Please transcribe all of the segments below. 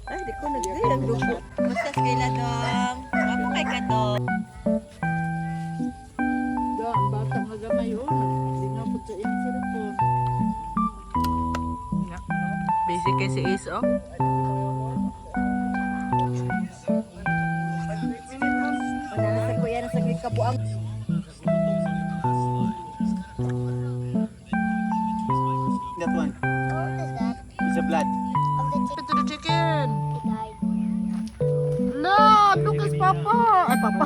Ay, di ko nag-ang grupo. Basta kaila dong. Ako kay ka dong. Ang bata nga gamay yun. Hindi nga po sa iyong cellphone. Basic kay si Ace, oh. Wala sa kuya na sa kabuang. That one. What is that? It's a blood. Of the chicken To the chicken. died. No, Lucas, Papa. Ay, Papa.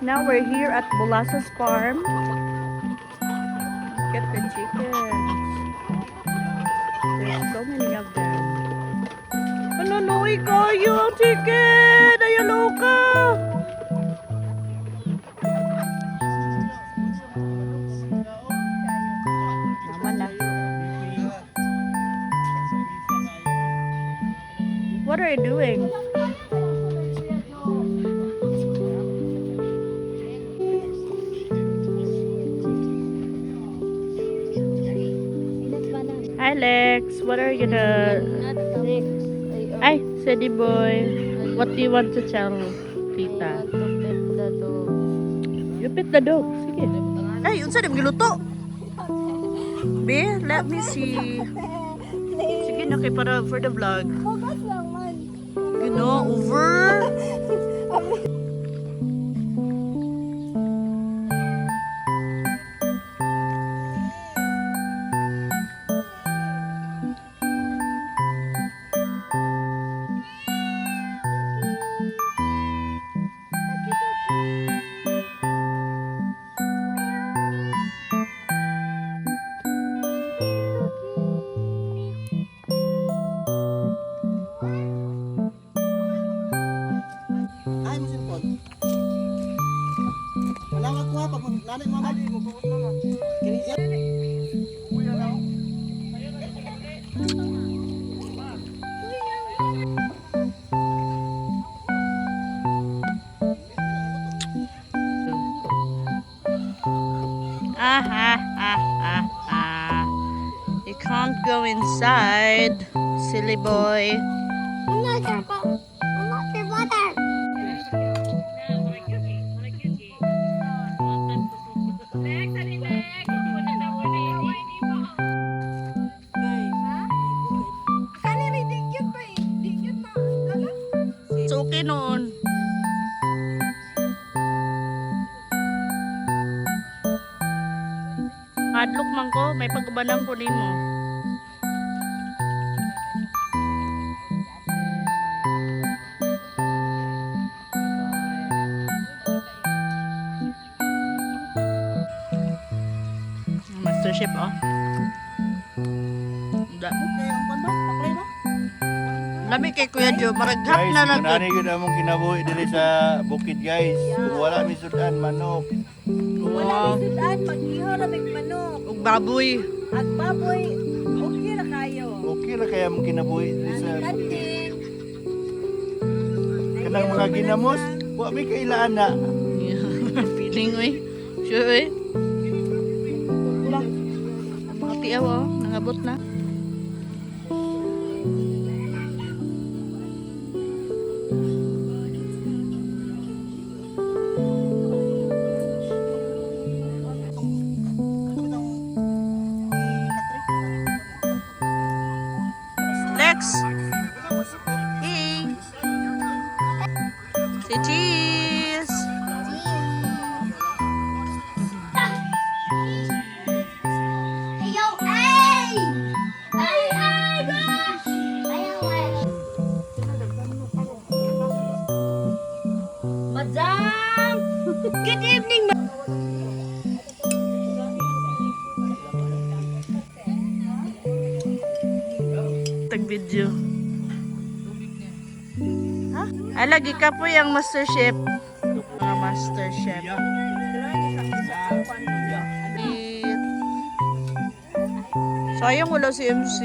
Now we're here at Molasses Farm. Look at the chickens. There's so many of them. Ano, no, ikaw yung chicken! Ayan, Luka! Naman na. What are you doing? Hi Lex, what are you gonna... Ay, Sadie boy. What do you want to tell Tita? You pet the dog. Sige. Ay, unsa dem giluto? Be, let me see. Sige na kay para for the vlog. You know, over. Ay, mo cellphone. Wala ka kuha pag nanay mama. Kini siya. Ah, ah, ah, ah, ah. You can't go inside, silly boy. I'm not your mother. It's okay noon. Hadlok man ko, may pagbanang ko nimo. Master Chef, oh. Lami kay Kuya Joe, maraghap Guys, na lang. kunani gyud among kinabuhi diri sa bukid, guys. Kung wala mi sudan manok. Wow. Sudan, pag-iho na may manok. Ug baboy. At baboy, okay na kayo. Okay ra kaya among kinabuhi diri sa Kantin. kanang mga ginamos. Wa mi kailaan na. Feeling, oy. Sure, oy. Ang mga tiyaw, oh. Nangabot na. Lex! Hey! Say cheese! Hey, yo, hey! Hey, hey, gosh! Madam! Good evening, Tag video. Ha? Lagi ka po yung Master Chef. Mga Master Chef. Sayang wala si MC.